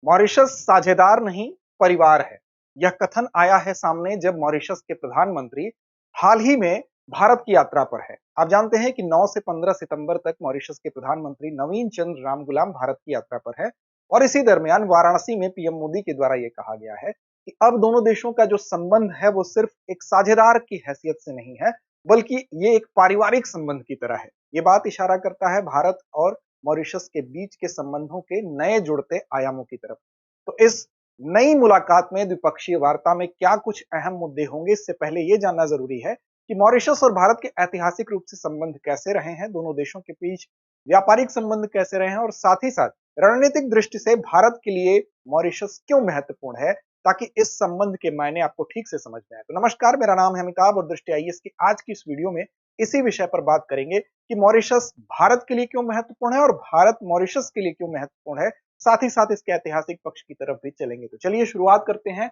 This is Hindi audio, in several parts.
मॉरिशस साझेदार नहीं, परिवार है। यह कथन आया है सामने जब मॉरिशस के प्रधानमंत्री हाल ही में भारत की यात्रा पर है। आप जानते हैं कि 9 से 15 सितंबर तक मॉरिशस के प्रधानमंत्री नवीन चंद्र रामगुलाम भारत की यात्रा पर है और इसी दरमियान वाराणसी में पीएम मोदी के द्वारा यह कहा गया है कि अब दोनों देशों का जो संबंध है वो सिर्फ एक साझेदार की हैसियत से नहीं है, बल्कि ये एक पारिवारिक संबंध की तरह है। ये बात इशारा करता है भारत और मॉरिशस के बीच के संबंधों के नए जुड़ते आयामों की तरफ। तो इस नई मुलाकात में द्विपक्षीय वार्ता में क्या कुछ अहम मुद्दे होंगे, इससे पहले यह जानना जरूरी है कि मॉरिशस और भारत के ऐतिहासिक रूप से संबंध कैसे रहे हैं, दोनों देशों के बीच व्यापारिक संबंध कैसे रहे हैं और साथ ही साथ रणनीतिक दृष्टि से भारत के लिए मॉरिशस क्यों महत्वपूर्ण है, ताकि इस संबंध के मायने आपको ठीक से समझ में आए। तो नमस्कार, मेरा नाम है अमिताभ और दृष्टि आईएएस की आज की इस वीडियो में इसी विषय पर बात करेंगे कि मॉरिशस भारत के लिए क्यों महत्वपूर्ण है और भारत मॉरिशस के लिए क्यों महत्वपूर्ण है। साथ ही साथ इसके ऐतिहासिक पक्ष की तरफ भी चलेंगे। तो चलिए शुरुआत करते हैं।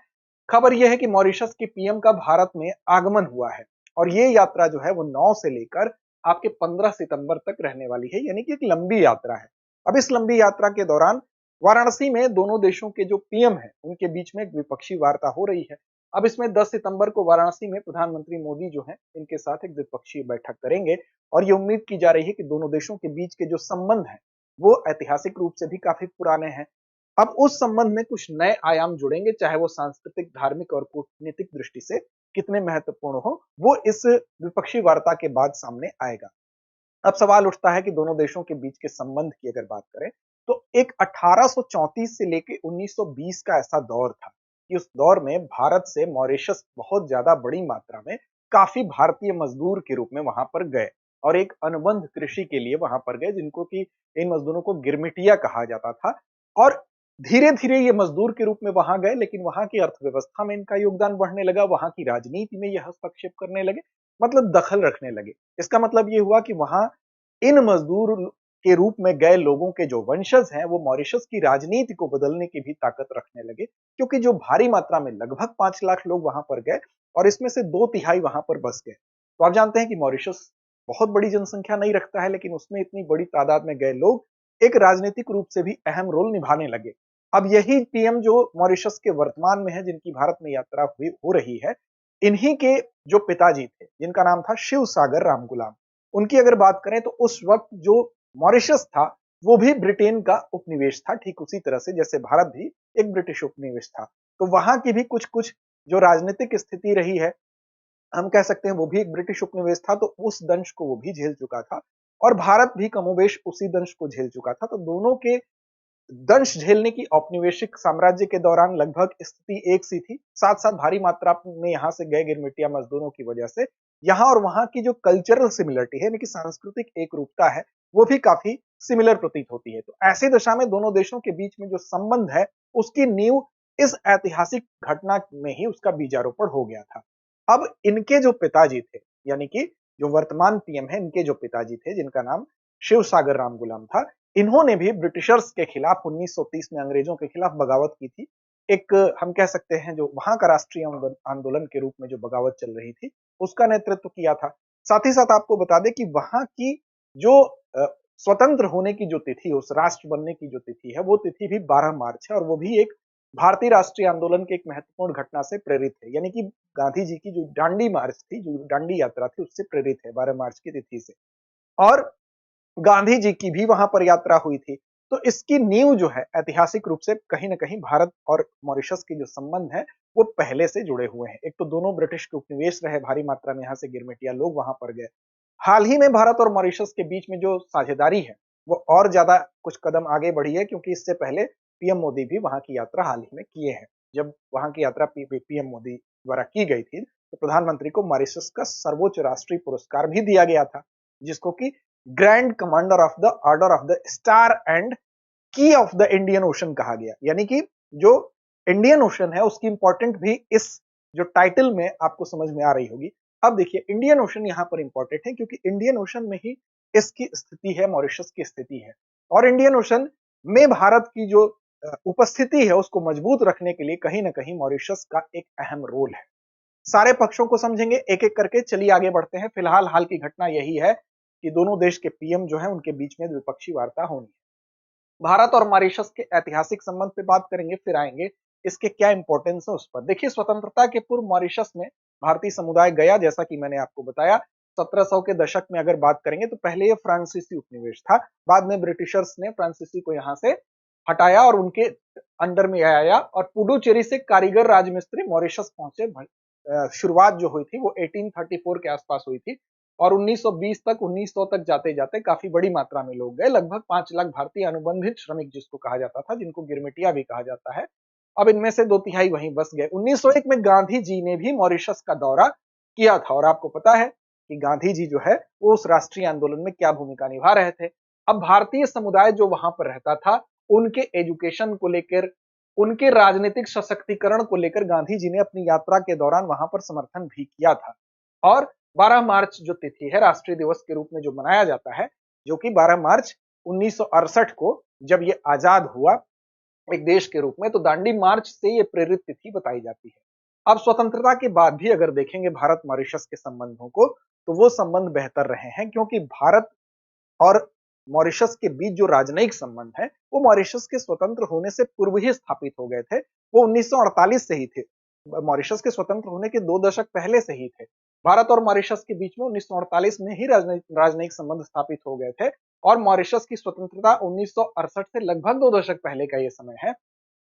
खबर यह है कि मॉरिशस के पीएम का भारत में आगमन हुआ है और ये यात्रा जो है वो 9 से लेकर आपके 15 सितंबर तक रहने वाली है, यानी कि एक लंबी यात्रा है। अब इस लंबी यात्रा के दौरान वाराणसी में दोनों देशों के जो पीएम है उनके बीच में एक द्विपक्षीय वार्ता हो रही है। अब इसमें 10 सितंबर को वाराणसी में प्रधानमंत्री मोदी जो है इनके साथ एक द्विपक्षीय बैठक करेंगे और ये उम्मीद की जा रही है कि दोनों देशों के बीच के जो संबंध है वो ऐतिहासिक रूप से भी काफी पुराने हैं। अब उस संबंध में कुछ नए आयाम जुड़ेंगे, चाहे वो सांस्कृतिक, धार्मिक और कूटनीतिक दृष्टि से कितने महत्वपूर्ण हो, वो इस द्विपक्षीय वार्ता के बाद सामने आएगा। अब सवाल उठता है कि दोनों देशों के बीच के संबंध की अगर बात करें तो एक 1834 से लेके 1920 का ऐसा दौर था कि उस दौर में भारत से मॉरिशस बहुत ज्यादा बड़ी मात्रा में काफी भारतीय मजदूर के रूप में वहां पर गए और एक अनुबंध कृषि के लिए वहां पर गए, जिनको कि इन मजदूरों को गिरमिटिया कहा जाता था। और धीरे धीरे ये मजदूर के रूप में वहां गए, लेकिन वहां की अर्थव्यवस्था में इनका योगदान बढ़ने लगा, वहां की राजनीति में यह हस्तक्षेप करने लगे, मतलब दखल रखने लगे। इसका मतलब ये हुआ कि वहां इन मजदूर के रूप में गए लोगों के जो वंशज हैं वो मॉरिशस की राजनीति को बदलने की भी ताकत रखने लगे, क्योंकि जो भारी मात्रा में लगभग 5 लाख लोग वहां पर गए और इसमें से 2/3 वहां पर बस गए। तो आप जानते हैं कि मॉरिशस बहुत बड़ी जनसंख्या नहीं रखता है, लेकिन उसमें इतनी बड़ी तादाद में गए लोग एक राजनीतिक रूप से भी अहम रोल निभाने लगे। अब यही पीएम जो मॉरिशस के वर्तमान में है, जिनकी भारत में यात्रा हुई हो रही है, इन्हीं के जो पिताजी थे जिनका नाम था शिव सागर रामगुलाम, उनकी अगर बात करें तो उस वक्त जो मॉरिशस था वो भी ब्रिटेन का उपनिवेश था, ठीक उसी तरह से जैसे भारत भी एक ब्रिटिश उपनिवेश था। तो वहां की भी कुछ कुछ जो राजनीतिक स्थिति रही है, हम कह सकते हैं वो भी एक ब्रिटिश उपनिवेश था, तो उस दंश को वो भी झेल चुका था और भारत भी कमोबेश उसी दंश को झेल चुका था। तो दोनों के दंश झेलने की औपनिवेशिक साम्राज्य के दौरान लगभग स्थिति एक सी थी। साथ साथ भारी मात्रा में यहां से गए गिरमिटिया मजदूरों की वजह से यहाँ और वहां की जो कल्चरल सिमिलरिटी है, यानी कि सांस्कृतिक एक रूपता है, वो भी काफी सिमिलर प्रतीत होती है। तो ऐसी दशा में दोनों देशों के बीच में जो संबंध है उसकी नींव इस ऐतिहासिक घटना में ही उसका बीजारोपण हो गया था। अब इनके जो पिताजी थे, यानी कि जो वर्तमान पीएम है, इनके जो पिताजी थे जिनका नाम शिव सागर रामगुलाम था, इन्होंने भी ब्रिटिशर्स के खिलाफ 1930 में अंग्रेजों के खिलाफ बगावत की थी। एक हम कह सकते हैं जो वहां का राष्ट्रीय आंदोलन के रूप में जो बगावत चल रही थी उसका नेतृत्व किया था। साथ ही साथ आपको बता दें कि वहां की जो स्वतंत्र होने की जो तिथि, उस राष्ट्र बनने की जो तिथि है, वो तिथि भी 12 मार्च है और वो भी एक भारतीय राष्ट्रीय आंदोलन के एक महत्वपूर्ण घटना से प्रेरित है, यानी कि गांधी जी की जो दांडी मार्च थी, जो दांडी यात्रा थी, उससे प्रेरित है 12 मार्च की तिथि से। और गांधी जी की भी वहां पर यात्रा हुई थी। तो इसकी नींव जो है ऐतिहासिक रूप से कहीं ना कहीं भारत और मॉरिशस के जो संबंध है वो पहले से जुड़े हुए हैं। एक तो दोनों ब्रिटिश के उपनिवेश रहे, भारी मात्रा में यहां से गिरमिटिया लोग वहां पर गए। हाल ही में भारत और मॉरिशस के बीच में जो साझेदारी है वो और ज्यादा कुछ कदम आगे बढ़ी है, क्योंकि इससे पहले पीएम मोदी भी वहां की यात्रा हाल ही में किए हैं। जब वहां की यात्रा पीएम मोदी द्वारा की गई थी तो प्रधानमंत्री को मॉरिशस का सर्वोच्च राष्ट्रीय पुरस्कार भी दिया गया था, जिसको कि grand commander of the order of the star and की ऑफ द इंडियन ओशन कहा गया। यानी कि जो इंडियन ओशन है उसकी इंपॉर्टेंट भी इस जो टाइटल में आपको समझ में आ रही होगी। अब देखिए, इंडियन ओशन यहां पर इंपॉर्टेंट है क्योंकि इंडियन ओशन में ही इसकी स्थिति है, मॉरिशस की स्थिति है। और इंडियन ओशन में भारत की जो उपस्थिति है उसको मजबूत रखने के लिए कहीं ना कहीं मॉरिशस का एक अहम रोल है। सारे पक्षों को समझेंगे एक एक करके, चलिए आगे बढ़ते हैं। फिलहाल हाल की घटना यही है कि दोनों देश के पीएम जो है उनके बीच में द्विपक्षीय वार्ता होनी है। भारत और मॉरिशस के ऐतिहासिक संबंध पे बात करेंगे, फिर आएंगे इसके क्या इंपॉर्टेंस है उस पर। देखिए, स्वतंत्रता के पूर्व मॉरिशस में भारतीय समुदाय गया, जैसा कि मैंने आपको बताया। 1700 के दशक में अगर बात करेंगे तो पहले ये फ्रांसीसी उपनिवेश था। बाद में ब्रिटिशर्स ने फ्रांसीसी को यहाँ से हटाया और उनके अंडर में आया, और पुडुचेरी से कारीगर राजमिस्त्री मॉरिशस पहुंचे। शुरुआत जो हुई थी वो 1834 के आसपास हुई थी, और 1920 तक 1900 तक जाते जाते काफी बड़ी मात्रा में लोग गए। लगभग 5 लाख भारतीय अनुबंधित श्रमिक जिसको कहा जाता था, जिनको गिरमिटिया भी कहा जाता है, अब इनमें से 2/3 वहीं बस गए। 1901 में गांधी जी ने भी मॉरिशस का दौरा किया था, और आपको पता है कि गांधी जी जो है वो उस राष्ट्रीय आंदोलन में क्या भूमिका निभा रहे थे। अब भारतीय समुदाय जो वहां पर रहता था, उनके एजुकेशन को लेकर, उनके राजनीतिक सशक्तिकरण को लेकर गांधी जी ने अपनी यात्रा के दौरान वहां पर समर्थन भी किया था। और 12 मार्च जो तिथि है राष्ट्रीय दिवस के रूप में जो मनाया जाता है, जो कि 12 मार्च 1968 को जब ये आजाद हुआ एक देश के रूप में, तो दांडी मार्च से ये प्रेरित तिथि बताई जाती है। अब स्वतंत्रता के बाद भी अगर देखेंगे भारत मॉरिशस के संबंधों को, तो वो संबंध बेहतर रहे हैं, क्योंकि भारत और मॉरिशस के बीच जो राजनयिक संबंध है वो मॉरिशस के स्वतंत्र होने से पूर्व ही स्थापित हो गए थे। वो 1948 से ही थे। मॉरिशस के स्वतंत्र होने के 2 दशक पहले से ही थे। भारत और मॉरिशस के बीच में 1948 में ही राजनयिक संबंध स्थापित हो गए थे, और मॉरिशस की स्वतंत्रता 1968 से लगभग 2 दशक पहले का ये समय है।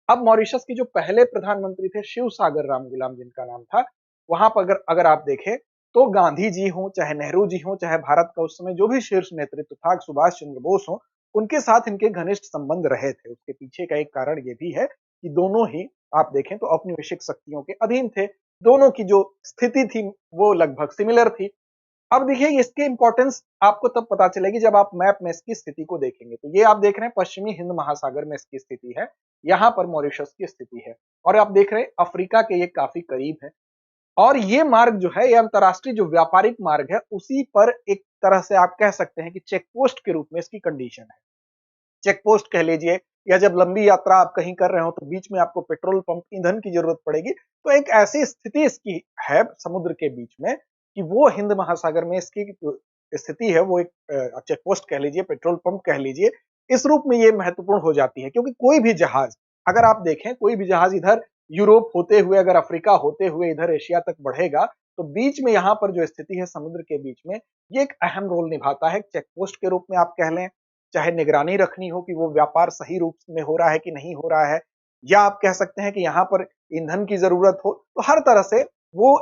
अब मॉरिशस के जो पहले प्रधानमंत्री थे, शिव सागर रामगुलाम जिनका नाम था, वहां पर अगर अगर आप देखें तो गांधी जी हों, चाहे नेहरू जी हों, चाहे भारत का उस समय जो भी शीर्ष नेतृत्व था, सुभाष चंद्र बोस हों, उनके साथ इनके घनिष्ठ संबंध रहे थे। उसके पीछे का एक कारण ये भी है कि दोनों ही आप देखें तो औपनिवेशिक शक्तियों के अधीन थे। दोनों की जो स्थिति थी वो लगभग सिमिलर थी। अब देखिए, इसके इंपॉर्टेंस आपको तब पता चलेगी जब आप मैप में इसकी स्थिति को देखेंगे। तो ये आप देख रहे हैं पश्चिमी हिंद महासागर में इसकी स्थिति है, यहाँ पर मॉरिशस की स्थिति है, और आप देख रहे हैं अफ्रीका के ये काफी करीब है। और ये मार्ग जो है, ये अंतरराष्ट्रीय जो व्यापारिक मार्ग है, उसी पर एक तरह से आप कह सकते हैं कि चेक पोस्ट के रूप में इसकी कंडीशन है। चेक पोस्ट कह लीजिए, या जब लंबी यात्रा आप कहीं कर रहे हो तो बीच में आपको पेट्रोल पंप ईंधन की जरूरत पड़ेगी, तो एक ऐसी स्थिति इसकी है समुद्र के बीच में कि वो हिंद महासागर में इसकी स्थिति है, वो एक चेक पोस्ट कह लीजिए, पेट्रोल पंप कह लीजिए, इस रूप में ये महत्वपूर्ण हो जाती है। क्योंकि कोई भी जहाज, अगर आप देखें कोई भी जहाज इधर यूरोप होते हुए, अगर अफ्रीका होते हुए इधर एशिया तक बढ़ेगा, तो बीच में यहाँ पर जो स्थिति है समुद्र के बीच में, ये एक अहम रोल निभाता है। चेक पोस्ट के रूप में आप कह लें, चाहे निगरानी रखनी हो कि वो व्यापार सही रूप में हो रहा है कि नहीं हो रहा है, या आप कह सकते हैं कि यहाँ पर ईंधन की जरूरत हो, तो हर तरह से वो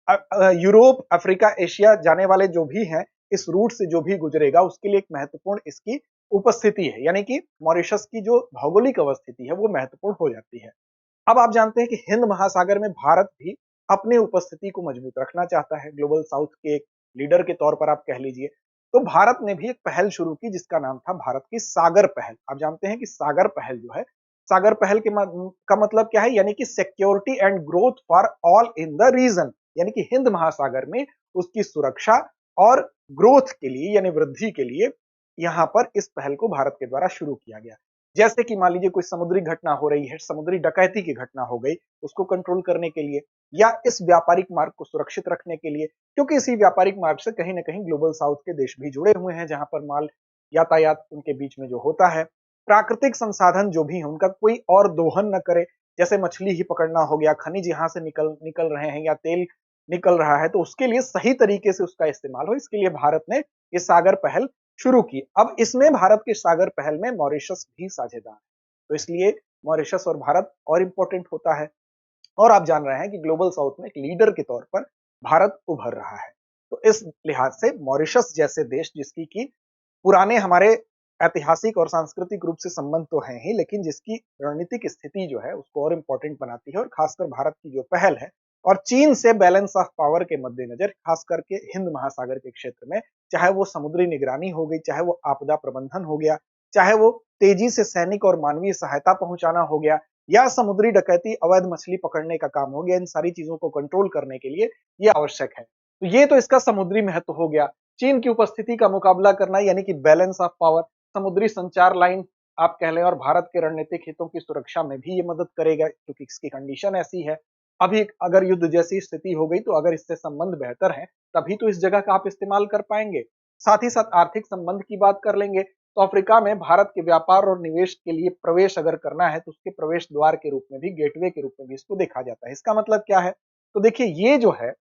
यूरोप, अफ्रीका, एशिया जाने वाले जो भी हैं, इस रूट से जो भी गुजरेगा उसके लिए एक महत्वपूर्ण इसकी उपस्थिति है। यानी कि मॉरिशस की जो भौगोलिक अवस्थिति है वो महत्वपूर्ण हो जाती है। अब आप जानते हैं कि हिंद महासागर में भारत भी अपनी उपस्थिति को मजबूत रखना चाहता है, ग्लोबल साउथ के एक लीडर के तौर पर आप कह लीजिए। तो भारत ने भी एक पहल शुरू की जिसका नाम था भारत की सागर पहल। आप जानते हैं कि सागर पहल जो है, सागर पहल का मतलब क्या है, यानी कि security and growth for all in the region, यानी कि हिंद महासागर में उसकी सुरक्षा और ग्रोथ के लिए, यानी वृद्धि के लिए यहां पर इस पहल को भारत के द्वारा शुरू किया गया। जैसे कि मान लीजिए कोई समुद्री घटना हो रही है, समुद्री डकैती की घटना हो गई, उसको कंट्रोल करने के लिए, या इस व्यापारिक मार्ग को सुरक्षित रखने के लिए, क्योंकि इसी व्यापारिक मार्ग से कहीं ना कहीं ग्लोबल साउथ के देश भी जुड़े हुए हैं, जहां पर माल यातायात उनके बीच में जो होता है, प्राकृतिक संसाधन जो भी है उनका कोई और दोहन न करे। जैसे मछली ही पकड़ना हो गया, खनिज यहाँ से निकल निकल रहे हैं या तेल निकल रहा है, तो उसके लिए सही तरीके से उसका इस्तेमाल हो, इसके लिए भारत ने ये सागर पहल शुरू की। अब इसमें भारत के सागर पहल में मॉरिशस भी साझेदार है, तो इसलिए मॉरिशस और भारत और इंपॉर्टेंट होता है। और आप जान रहे हैं कि ग्लोबल साउथ में एक लीडर के तौर पर भारत उभर रहा है। तो इस लिहाज से मॉरिशस जैसे देश, जिसकी की पुराने हमारे ऐतिहासिक और सांस्कृतिक रूप से संबंध तो हैं ही, लेकिन जिसकी रणनीतिक स्थिति जो है उसको और इम्पोर्टेंट बनाती है, और खासकर भारत की जो पहल है, और चीन से बैलेंस ऑफ पावर के मद्देनजर, खास करके हिंद महासागर के क्षेत्र में, चाहे वो समुद्री निगरानी हो गई, चाहे वो आपदा प्रबंधन हो गया, चाहे वो तेजी से सैनिक और मानवीय सहायता पहुंचाना हो गया, या समुद्री डकैती, अवैध मछली पकड़ने का काम हो गया, इन सारी चीजों को कंट्रोल करने के लिए ये आवश्यक है। तो ये तो इसका समुद्री महत्व हो गया। चीन की उपस्थिति का मुकाबला करना, यानी कि बैलेंस ऑफ पावर, समुद्री संचार लाइन आप कह लें, और भारत के रणनीतिक हितों की सुरक्षा में भी ये मदद करेगा, क्योंकि इसकी कंडीशन ऐसी है। अभी अगर युद्ध जैसी स्थिति हो गई, तो अगर इससे संबंध बेहतर है, तभी तो इस जगह का आप इस्तेमाल कर पाएंगे। साथ ही साथ आर्थिक संबंध की बात कर लेंगे, तो अफ्रीका में भारत के व्यापार और निवेश के लिए प्रवेश अगर करना है तो उसके प्रवेश द्वार के रूप में भी, गेटवे के रूप में भी इसको देखा जाता है। इसका मतलब क्या है? तो देखिए, ये जो है,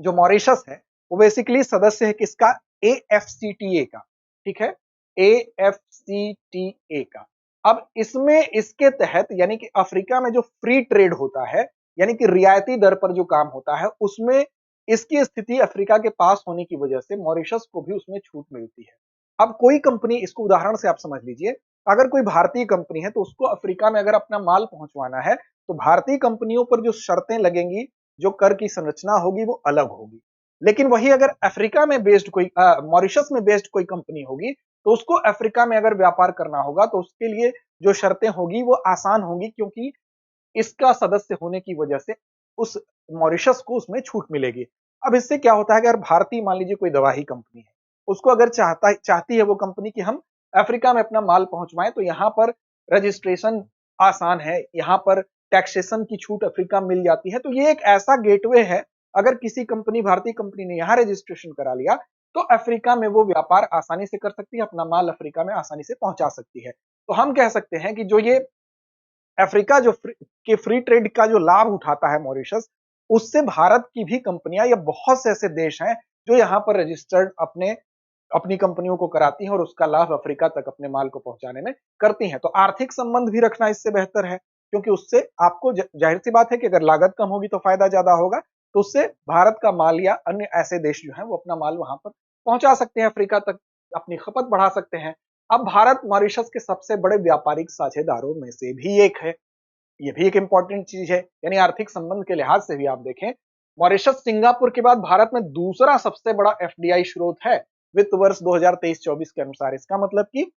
जो मॉरिशस है, वो बेसिकली सदस्य है किसका? AFCTA का, ठीक है, AFCTA का। अब इसमें, इसके तहत यानी कि अफ्रीका में जो फ्री ट्रेड होता है, यानी कि रियायती दर पर जो काम होता है, उसमें इसकी स्थिति अफ्रीका के पास होने की वजह से मॉरिशस को भी उसमें छूट मिलती है। अब कोई कंपनी, इसको उदाहरण से आप समझ लीजिए, अगर कोई भारतीय कंपनी है तो उसको अफ्रीका में अगर अपना माल पहुंचवाना है तो भारतीय कंपनियों पर जो शर्तें लगेंगी, जो कर की संरचना होगी, वो अलग होगी। लेकिन वही अगर अफ्रीका में बेस्ड कोई, मॉरिशस में बेस्ड कोई कंपनी होगी, तो उसको अफ्रीका में अगर व्यापार करना होगा तो उसके लिए जो शर्तें होगी वो आसान होंगी, क्योंकि इसका सदस्य होने की वजह से उस मॉरिशस को उसमें छूट मिलेगी। अब इससे क्या होता है, अगर भारतीय मान लीजिए कोई दवा ही कंपनी है, उसको अगर चाहती है वो कंपनी कि हम अफ्रीका में अपना माल पहुंचवाएं, तो यहाँ पर रजिस्ट्रेशन आसान है, यहाँ पर टैक्सेशन की छूट अफ्रीका में मिल जाती है। तो ये एक ऐसा गेटवे है, अगर किसी कंपनी, भारतीय कंपनी ने यहाँ रजिस्ट्रेशन करा लिया तो अफ्रीका में वो व्यापार आसानी से कर सकती है, अपना माल अफ्रीका में आसानी से पहुंचा सकती है। तो हम कह सकते हैं कि जो ये अफ्रीका जो फ्री ट्रेड का जो लाभ उठाता है मॉरिशस, उससे भारत की भी कंपनियां या बहुत से ऐसे देश हैं जो यहाँ पर रजिस्टर्ड अपनी कंपनियों को कराती हैं और उसका लाभ अफ्रीका तक अपने माल को पहुंचाने में करती हैं। तो आर्थिक संबंध भी रखना इससे बेहतर है, क्योंकि उससे आपको जाहिर सी बात है कि अगर लागत कम होगी तो फायदा ज्यादा होगा, तो उससे भारत का माल या अन्य ऐसे देश जो है वो अपना माल वहां पर पहुंचा सकते हैं, अफ्रीका तक अपनी खपत बढ़ा सकते हैं। अब भारत मॉरिशस के सबसे बड़े व्यापारिक साझेदारों में से भी एक है, ये भी एक इंपॉर्टेंट चीज है, यानी आर्थिक संबंध के लिहाज से भी आप देखें, मॉरिशस सिंगापुर के बाद भारत में दूसरा सबसे बड़ा एफडीआई स्रोत है वित्त वर्ष 2023-24 के अनुसार। इसका मतलब कि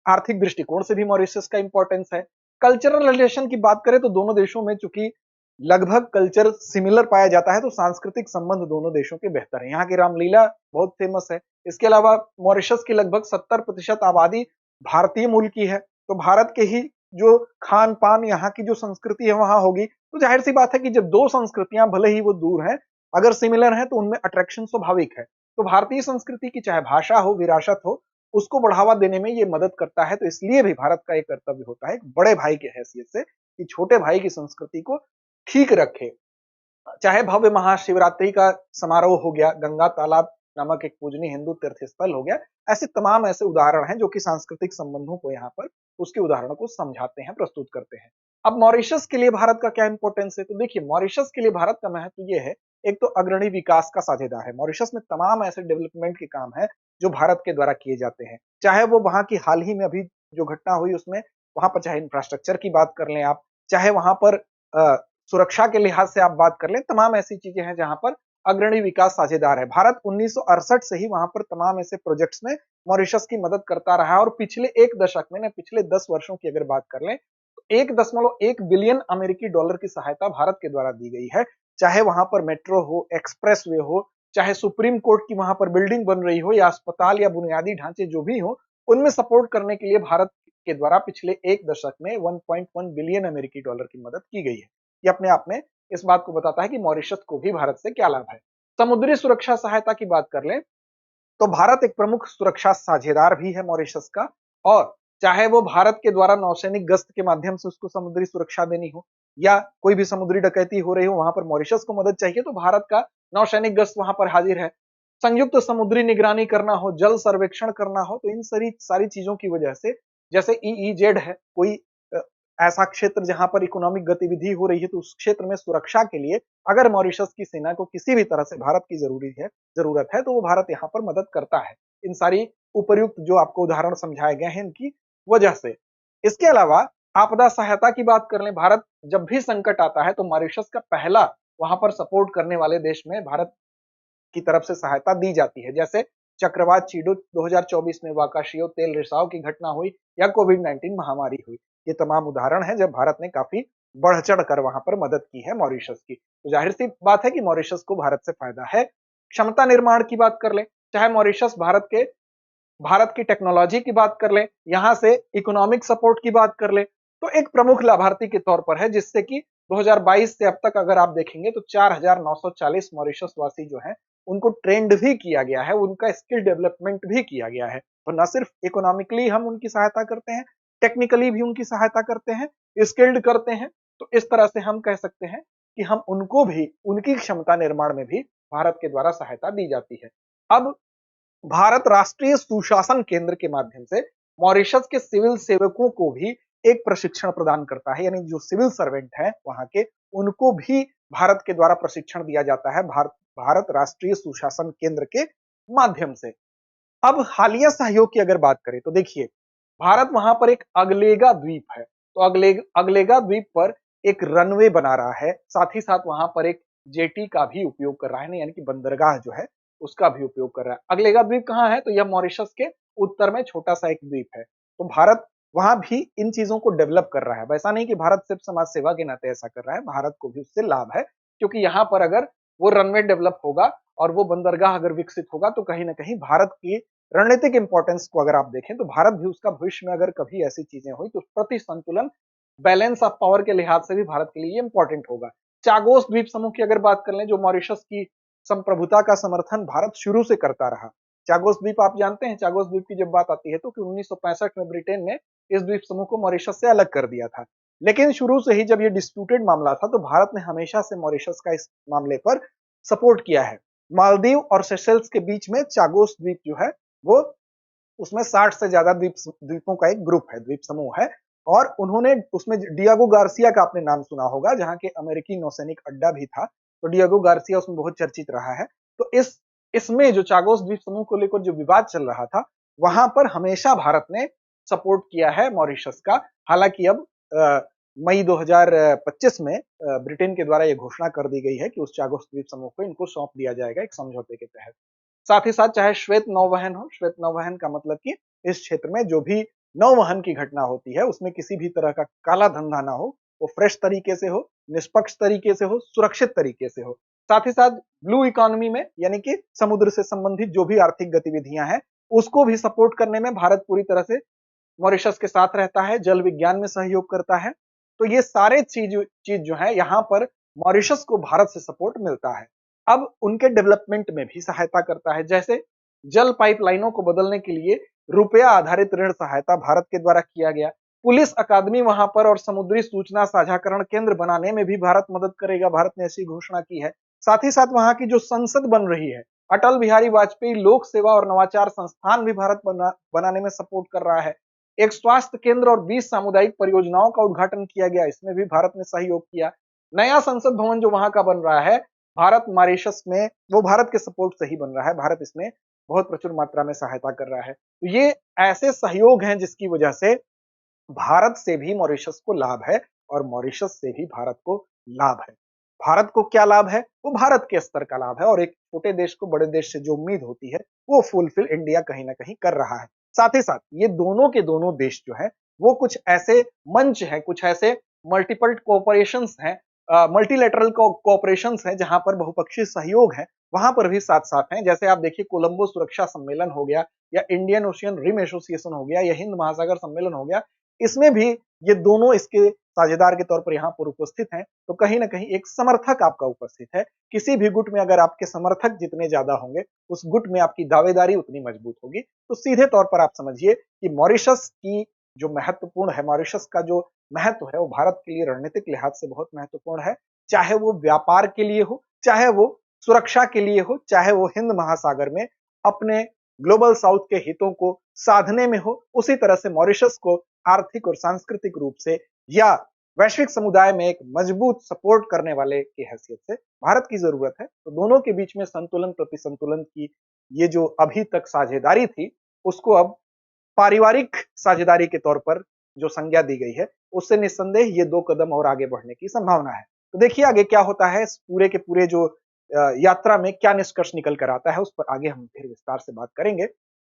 आर्थिक दृष्टिकोण से भी मॉरिशस का इंपॉर्टेंस है। कल्चरल रिलेशन की बात करें तो दोनों देशों में चूंकि लगभग कल्चर सिमिलर पाया जाता है, तो सांस्कृतिक संबंध दोनों देशों के बेहतर है। यहाँ की रामलीला बहुत फेमस है। इसके अलावा मॉरिशस की लगभग 70% आबादी भारतीय मूल की है, तो भारत के ही जो खान पान, यहाँ की जो संस्कृति है वहां होगी, तो जाहिर सी बात है कि जब दो संस्कृतियां भले ही वो दूर हैं, अगर सिमिलर हैं तो उनमें अट्रैक्शन स्वाभाविक है। तो भारतीय संस्कृति की चाहे भाषा हो, विरासत हो, उसको बढ़ावा देने में ये मदद करता है। तो इसलिए भी भारत का एक कर्तव्य होता है, एक बड़े भाई की हैसियत से, कि छोटे भाई की संस्कृति को ठीक रखे। चाहे भव्य महाशिवरात्रि का समारोह हो गया, गंगा तालाब नामक एक पूजनीय हिंदू तीर्थ स्थल हो गया, ऐसे तमाम ऐसे उदाहरण हैं जो कि सांस्कृतिक संबंधों को यहाँ पर, उसके उदाहरणों को समझाते हैं, प्रस्तुत करते हैं। अब मॉरिशस के लिए भारत का क्या इंपॉर्टेंस है? तो देखिए, मॉरिशस के लिए भारत का महत्व ये है, एक तो अग्रणी विकास का साझेदार है। मॉरिशस में तमाम ऐसे डेवलपमेंट के काम है जो भारत के द्वारा किए जाते हैं, चाहे वो वहां की हाल ही में अभी जो घटना हुई उसमें, वहां पर चाहे इंफ्रास्ट्रक्चर की बात कर लें आप, चाहे वहां पर सुरक्षा के लिहाज से आप बात कर लें, तमाम ऐसी चीजें हैं जहां पर अग्रणी विकास साझेदार है। भारत 1968 से ही वहां पर तमाम ऐसे प्रोजेक्ट्स में मॉरिशस की मदद करता रहा है, और पिछले एक दशक में, पिछले 10 वर्षों की अगर बात कर लें, तो 1.1 बिलियन अमेरिकी डॉलर की सहायता भारत के द्वारा दी गई है। चाहे वहां पर मेट्रो हो, एक्सप्रेस वे हो, चाहे सुप्रीम कोर्ट की वहां पर बिल्डिंग बन रही हो, या अस्पताल या बुनियादी ढांचे जो भी हो, उनमें सपोर्ट करने के लिए भारत के द्वारा पिछले एक दशक में 1.1 बिलियन अमेरिकी डॉलर की मदद की गई है। ये अपने आप में इस बात को बताता है कि मॉरिशस को भी भारत से क्या लाभ है। समुद्री सुरक्षा सहायता की बात कर लें तो भारत एक प्रमुख सुरक्षा साझेदार भी है मॉरिशस का, और चाहे वो भारत के द्वारा नौसैनिक गश्त के माध्यम से उसको समुद्री सुरक्षा देनी हो, या कोई भी समुद्री डकैती हो रही हो, वहां पर मॉरिशस को मदद चाहिए तो भारत का नौसैनिक गश्त वहां पर हाजिर है। संयुक्त समुद्री निगरानी करना हो, जल सर्वेक्षण करना हो, तो इन सारी चीजों की वजह से, जैसे ईईजेड है कोई ऐसा क्षेत्र जहां पर इकोनॉमिक गतिविधि हो रही है, तो उस क्षेत्र में सुरक्षा के लिए अगर मॉरिशस की सेना को किसी भी तरह से भारत की जरूरत है, तो वो भारत यहाँ पर मदद करता है, इन सारी उपर्युक्त जो आपको उदाहरण समझाए गए हैं इनकी वजह से। इसके अलावा आपदा सहायता की बात कर लें, भारत जब भी संकट आता है तो मॉरिशस का पहला वहां पर सपोर्ट करने वाले देश में भारत की तरफ से सहायता दी जाती है। जैसे चक्रवात चीडो 2024 में, वाकाशियो तेल रिसाव की घटना हुई, या कोविड-19 महामारी हुई, ये तमाम उदाहरण हैं जब भारत ने काफी बढ़ चढ़ कर वहां पर मदद की है मॉरिशस की। तो जाहिर सी बात है कि मॉरिशस को भारत से फायदा है। क्षमता निर्माण की बात कर लें, चाहे मॉरिशस भारत की टेक्नोलॉजी की बात कर लें, यहां से इकोनॉमिक सपोर्ट की बात कर लें, तो एक प्रमुख लाभार्थी के तौर पर है, जिससे कि 2022 से अब तक अगर आप देखेंगे तो 4,940 मॉरिशस वासी जो हैं उनको ट्रेंड भी किया गया है, उनका स्किल डेवलपमेंट भी किया गया है। तो न सिर्फ इकोनॉमिकली हम उनकी सहायता करते हैं, टेक्निकली भी उनकी सहायता करते हैं, स्किल्ड करते हैं। तो इस तरह से हम कह सकते हैं कि हम उनको भी उनकी क्षमता निर्माण में भी भारत के द्वारा सहायता दी जाती है। अब भारत राष्ट्रीय सुशासन केंद्र के माध्यम से मॉरिशस के सिविल सेवकों को भी एक प्रशिक्षण प्रदान करता है, यानी जो सिविल सर्वेंट है वहां के, उनको भी भारत के द्वारा प्रशिक्षण दिया जाता है भारत राष्ट्रीय सुशासन केंद्र के माध्यम से। अब हालिया सहयोग की अगर बात करें तो देखिए, भारत वहां पर एक अगलेगा द्वीप है, तो अगलेगा द्वीप पर एक रनवे बना रहा है, साथ ही साथ वहां पर एक जेटी का भी उपयोग कर रहा है, यानी कि बंदरगाह जो है उसका भी उपयोग कर रहा है। अगलेगा द्वीप कहाँ है? तो यह मॉरिशस के उत्तर में छोटा सा एक द्वीप है। तो भारत वहां भी इन चीजों को डेवलप कर रहा है। वैसा नहीं कि भारत सिर्फ समाज सेवा के नाते ऐसा कर रहा है, भारत को भी उससे लाभ है, क्योंकि यहाँ पर अगर वो रनवे डेवलप होगा और वो बंदरगाह अगर विकसित होगा तो कहीं ना कहीं भारत की रणनीतिक इंपॉर्टेंस को अगर आप देखें तो भारत भी उसका भविष्य में अगर कभी ऐसी चीजें हुई तो प्रति संतुलन, बैलेंस ऑफ पावर के लिहाज से भी भारत के लिए इंपॉर्टेंट होगा। चागोस द्वीप समूह की अगर बात कर लें, जो मॉरिशस की संप्रभुता का समर्थन भारत शुरू से करता रहा। चागोस द्वीप आप जानते हैं, चागोस द्वीप की जब बात आती है तो 1965 में ब्रिटेन ने इस द्वीप समूह को मॉरिशस से अलग कर दिया था, लेकिन शुरू से ही जब ये डिस्प्यूटेड मामला था तो भारत ने हमेशा से मॉरिशस का इस मामले पर सपोर्ट किया है। मालदीव और सेशेल्स के बीच में चागोस द्वीप जो है वो, उसमें 60 से ज्यादा द्वीपों का एक ग्रुप है, द्वीप समूह है, और उन्होंने उसमें डियागो गार्सिया का आपने नाम सुना होगा, जहां के अमेरिकी नौसैनिक अड्डा भी था, तो डियागो गार्सिया उसमें बहुत चर्चित रहा है। तो इसमें जो चागोस द्वीप समूह को लेकर जो विवाद चल रहा था, वहां पर हमेशा भारत ने सपोर्ट किया है मॉरिशस का। हालांकि अब मई 2025 में ब्रिटेन के द्वारा यह घोषणा कर दी गई है कि उस चागोस द्वीप समूह को इनको सौंप दिया जाएगा एक समझौते के तहत। साथ ही साथ चाहे श्वेत नौवहन हो, श्वेत नौवहन का मतलब कि इस क्षेत्र में जो भी नौवहन की घटना होती है उसमें किसी भी तरह का काला धंधा ना हो, वो फ्रेश तरीके से हो, निष्पक्ष तरीके से हो, सुरक्षित तरीके से हो। साथ ही साथ ब्लू इकोनॉमी में, यानी कि समुद्र से संबंधित जो भी आर्थिक गतिविधियां हैं उसको भी सपोर्ट करने में भारत पूरी तरह से मॉरिशस के साथ रहता है, जल विज्ञान में सहयोग करता है। तो ये सारे चीज जो है यहाँ पर मॉरिशस को भारत से सपोर्ट मिलता है। अब उनके डेवलपमेंट में भी सहायता करता है, जैसे जल पाइपलाइनों को बदलने के लिए रुपया आधारित ऋण सहायता भारत के द्वारा किया गया। पुलिस अकादमी वहां पर और समुद्री सूचना साझाकरण केंद्र बनाने में भी भारत मदद करेगा, भारत ने ऐसी घोषणा की है। साथ ही साथ वहां की जो संसद बन रही है, अटल बिहारी वाजपेयी लोक सेवा और नवाचार संस्थान भी भारत बनाने में सपोर्ट कर रहा है। एक स्वास्थ्य केंद्र और 20 सामुदायिक परियोजनाओं का उद्घाटन किया गया, इसमें भी भारत ने सहयोग किया। नया संसद भवन जो वहां का बन रहा है भारत मॉरिशस में, वो भारत के सपोर्ट से ही बन रहा है, भारत इसमें बहुत प्रचुर मात्रा में सहायता कर रहा है। तो ये ऐसे सहयोग हैं जिसकी वजह से भारत से भी मॉरिशस को लाभ है और मॉरिशस से भी भारत को लाभ है। भारत को क्या लाभ है? वो भारत के स्तर का लाभ है, और एक छोटे देश को बड़े देश से जो उम्मीद होती है वो फुलफिल इंडिया कहीं ना कहीं कर रहा है। साथ ही साथ ये दोनों के दोनों देश जो है वो कुछ ऐसे मंच है, कुछ ऐसे मल्टीपल कोऑपरेशंस हैं, मल्टीलेटरल कोऑपरेशंस हैं जहां पर बहुपक्षीय सहयोग है, वहां पर भी साथ साथ हैं। जैसे आप देखिए, कोलंबो सुरक्षा सम्मेलन हो गया, या इंडियन ओशियन रिम एसोसिएशन हो गया, या हिंद महासागर सम्मेलन हो गया, इसमें भी ये दोनों इसके साझेदार के तौर पर यहाँ पर उपस्थित हैं। तो कहीं ना कहीं एक समर्थक आपका उपस्थित है। किसी भी गुट में अगर आपके समर्थक जितने ज्यादा होंगे, उस गुट में आपकी दावेदारी उतनी मजबूत होगी। तो सीधे तौर पर आप समझिए कि मॉरिशस की जो महत्वपूर्ण है, मॉरिशस का जो महत्व है वो भारत के लिए रणनीतिक लिहाज से बहुत महत्वपूर्ण है। चाहे वो व्यापार के लिए हो, चाहे वो सुरक्षा के लिए हो, चाहे वो हिंद महासागर में अपने ग्लोबल साउथ के हितों को साधने में हो, उसी तरह से मॉरिशस को आर्थिक और सांस्कृतिक रूप से या वैश्विक समुदाय में एक मजबूत सपोर्ट करने वाले की हैसियत से भारत की जरूरत है। तो दोनों के बीच में संतुलन प्रति संतुलन की ये जो अभी तक साझेदारी थी, उसको अब पारिवारिक साझेदारी के तौर पर जो संज्ञा दी गई है, उससे निस्संदेह ये 2 कदम और आगे बढ़ने की संभावना है। तो देखिए आगे क्या होता है, इस पूरे के पूरे जो यात्रा में क्या निष्कर्ष निकल कर आता है, उस पर आगे हम फिर विस्तार से बात करेंगे।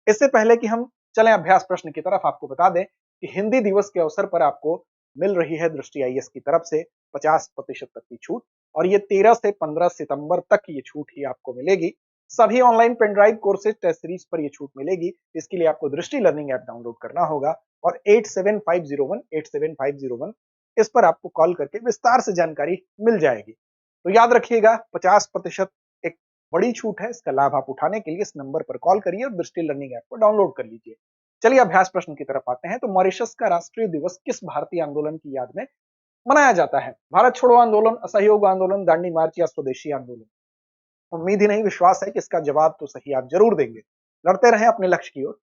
इससे पहले कि हम चलें अभ्यास प्रश्न की तरफ, आपको बता दें कि हिंदी दिवस के अवसर पर आपको मिल रही है दृष्टि आईएएस की तरफ से 50% तक की छूट, और ये 13 से 15 सितंबर तक ये छूट ही आपको मिलेगी। सभी online pen drive courses test series पर ये छूट मिलेगी। इसके लिए आपको दृष्टि लर्निंग ऐप डाउनलोड करना होगा, और 8750187501 इस पर आपको कॉल करके विस्तार से जानकारी मिल जाएगी। तो याद रखिएगा, 50% एक बड़ी छूट है, इसका लाभ आप उठाने के लिए इस नंबर पर कॉल करिए और दृष्टि लर्निंग ऐप को डाउनलोड कर लीजिए। चलिए अभ्यास प्रश्न की तरफ आते हैं। तो मॉरिशस का राष्ट्रीय दिवस किस भारतीय आंदोलन की याद में मनाया जाता है? भारत छोड़ो आंदोलन, असहयोग आंदोलन, दांडी मार्च या स्वदेशी आंदोलन? उम्मीद ही नहीं, विश्वास है कि इसका जवाब तो सही आप जरूर देंगे। लड़ते रहें अपने लक्ष्य की ओर।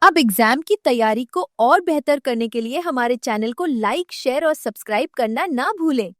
अब एग्जाम की तैयारी को और बेहतर करने के लिए हमारे चैनल को लाइक, शेयर और सब्सक्राइब करना ना भूलें।